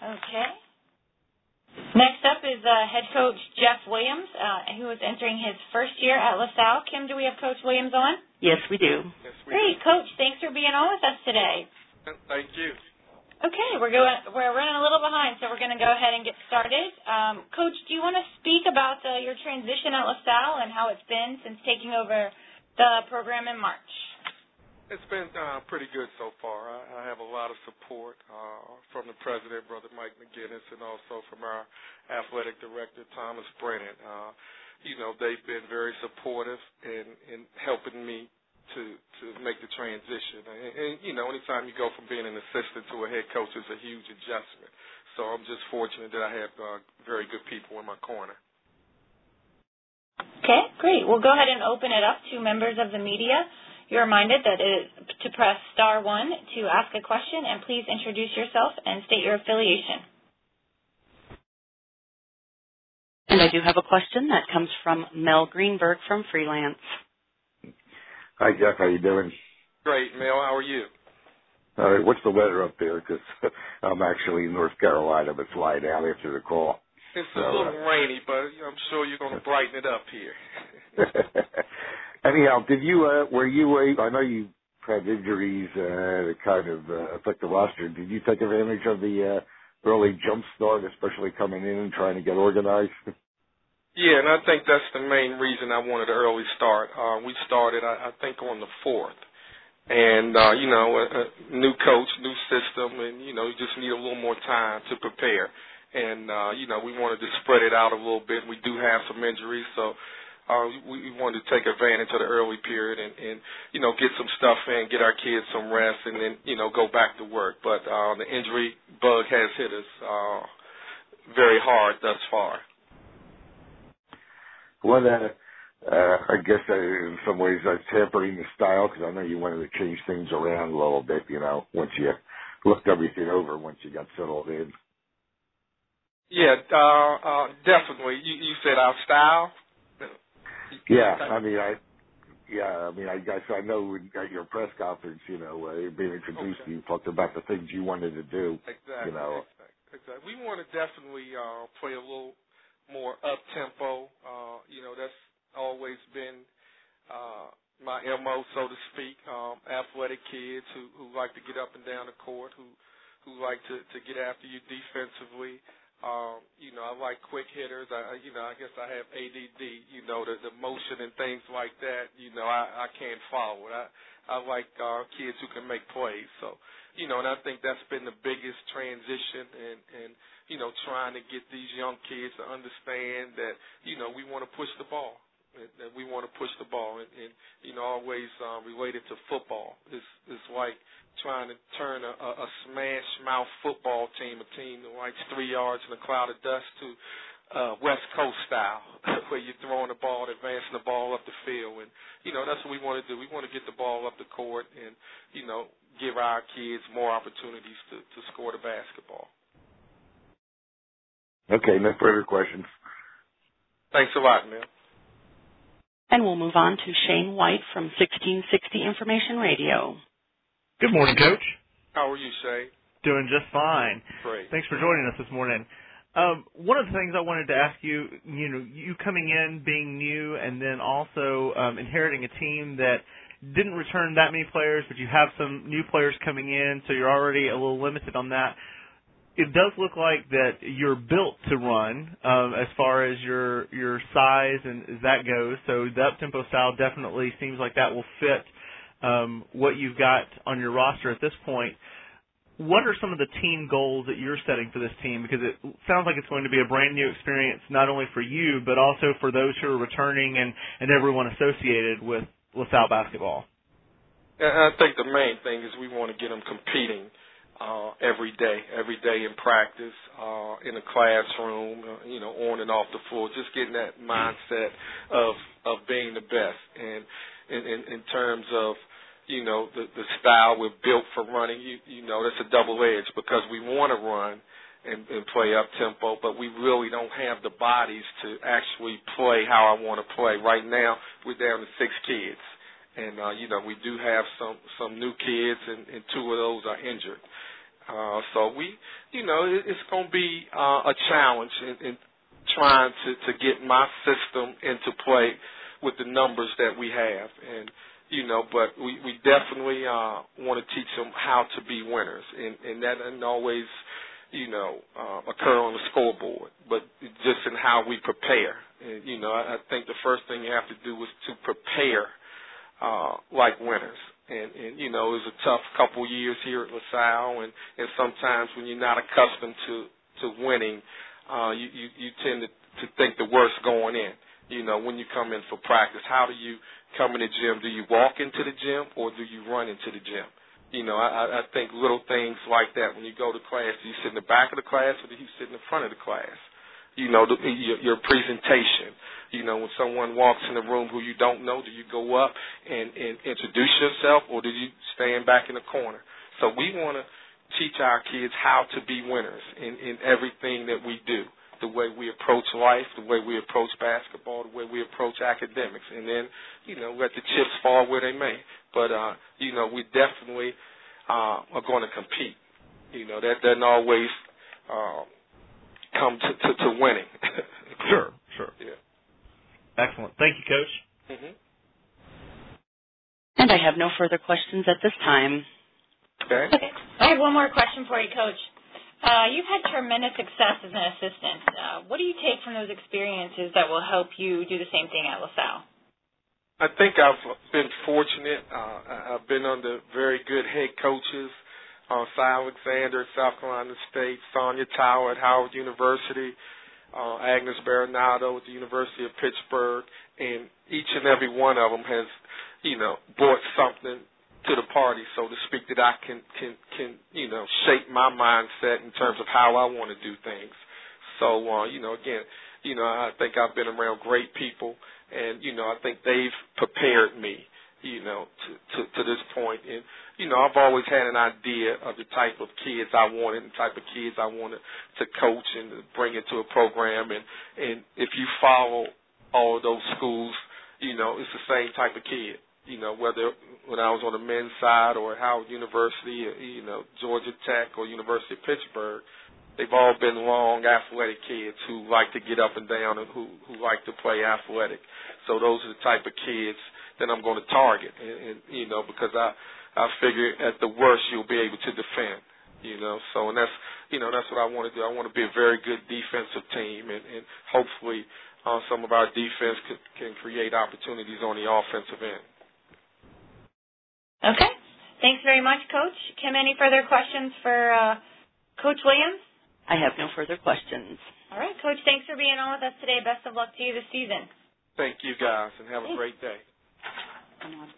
Okay. Next up is head coach Jeff Williams, who is entering his first year at LaSalle. Kim, do we have Coach Williams on? Yes, we do. Yes, we Great, do. Coach. Thanks for being on with us today. Thank you. Okay, we're running a little behind, so we're going to go ahead and get started. Coach, do you want to speak about your transition at LaSalle and how it's been since taking over the program in March? It's been pretty good so far. I have a lot of support from the president, Brother Mike McGinnis, and also from our athletic director, Thomas Brennan. They've been very supportive in helping me to make the transition. And anytime you go from being an assistant to a head coach is a huge adjustment. So I'm just fortunate that I have very good people in my corner. Okay, great. We'll go ahead and open it up to members of the media. You're reminded that to press *1 to ask a question, and please introduce yourself and state your affiliation. And I do have a question that comes from Mel Greenberg from Freelance. Hi, Jeff. How you doing? Great, Mel. How are you? All right. What's the weather up there? Because I'm actually in North Carolina, but flying out after the call. It's a little rainy, but I'm sure you're going to brighten it up here. Anyhow, I know you had injuries that kind of affect the roster. Did you take advantage of the early jump start, especially coming in and trying to get organized? Yeah, and I think that's the main reason I wanted an early start. We started, I think, on the 4th. And, a new coach, new system, and, you just need a little more time to prepare. And, we wanted to spread it out a little bit. We do have some injuries, so we wanted to take advantage of the early period and get some stuff in, get our kids some rest, and then, go back to work. But the injury bug has hit us very hard thus far. Well, I guess in some ways that's hampering the style because I know you wanted to change things around a little bit, once you looked everything over, once you got settled in. Yeah, definitely. You said our style? Yeah, I guess I know at your press conference, being introduced to you, talked about the things you wanted to do. Exactly. Exactly. We want to definitely play a little more up-tempo. That's always been my MO, so to speak. Athletic kids who like to get up and down the court, who like to get after you defensively. I like quick hitters. I guess I have ADD. The motion and things like that. I can't follow it. I like kids who can make plays. So, and I think that's been the biggest transition and trying to get these young kids to understand that, we want to push the ball. That we want to push the ball and always related to football. It's like trying to turn a smash mouth football team, a team that likes 3 yards in a cloud of dust, to West Coast style, where you're throwing the ball, advancing the ball up the field. And, that's what we want to do. We want to get the ball up the court and, give our kids more opportunities to score the basketball. Okay, no further questions. Thanks a lot, Mel. And we'll move on to Shane White from 1660 Information Radio. Good morning, Coach. How are you, Shay? Doing just fine. Great. Thanks for joining us this morning. One of the things I wanted to ask you, you coming in, being new, and then also inheriting a team that didn't return that many players, but you have some new players coming in, so you're already a little limited on that. It does look like that you're built to run as far as your size and as that goes. So the up-tempo style definitely seems like that will fit what you've got on your roster at this point. What are some of the team goals that you're setting for this team? Because it sounds like it's going to be a brand-new experience not only for you but also for those who are returning and everyone associated with LaSalle basketball. I think the main thing is we want to get them competing every day in practice, in the classroom, on and off the floor, just getting that mindset of being the best. And in terms of, the style we're built for running, that's a double edge because we want to run and play up-tempo, but we really don't have the bodies to actually play how I want to play. Right now, we're down to 6 kids. And, we do have some new kids, and 2 of those are injured. So it's going to be a challenge in trying to get my system into play with the numbers that we have. And, but we definitely want to teach them how to be winners. And that doesn't always, occur on the scoreboard, but just in how we prepare. And, I think the first thing you have to do is to prepare like winners. And it was a tough couple years here at LaSalle, and sometimes when you're not accustomed to winning, you tend to think the worst going in. When you come in for practice, how do you come in the gym? Do you walk into the gym or do you run into the gym? I think little things like that. When you go to class, do you sit in the back of the class or do you sit in the front of the class? Your presentation. When someone walks in the room who you don't know, do you go up and introduce yourself or do you stand back in the corner? So we want to teach our kids how to be winners in everything that we do, the way we approach life, the way we approach basketball, the way we approach academics, and then, let the chips fall where they may. But, we definitely are going to compete. That doesn't always come to winning. Sure. Yeah. Excellent. Thank you, Coach. Mm-hmm. And I have no further questions at this time. Okay. I have one more question for you, Coach. You've had tremendous success as an assistant. What do you take from those experiences that will help you do the same thing at LaSalle? I think I've been fortunate. I've been under very good head coaches, Cy Alexander at South Carolina State, Sonia Tower at Howard University, Agnes Baronato at the University of Pittsburgh, and each and every one of them has, brought something to the party, so to speak, that I can shape my mindset in terms of how I want to do things. So, again, I think I've been around great people, and, I think they've prepared me, to this point. And, I've always had an idea of the type of kids I wanted and the type of kids I wanted to coach and to bring into a program. And if you follow all of those schools, it's the same type of kid. Whether when I was on the men's side or at Howard University, Georgia Tech or University of Pittsburgh, they've all been long, athletic kids who like to get up and down and who like to play athletic. So those are the type of kids that I'm going to target, and because I figure at the worst you'll be able to defend, So and that's what I want to do. I want to be a very good defensive team, and hopefully some of our defense can create opportunities on the offensive end. Okay. Thanks very much, Coach. Kim, any further questions for Coach Williams? I have no further questions. All right, Coach, thanks for being on with us today. Best of luck to you this season. Thank you, guys, and have a great day. Come on.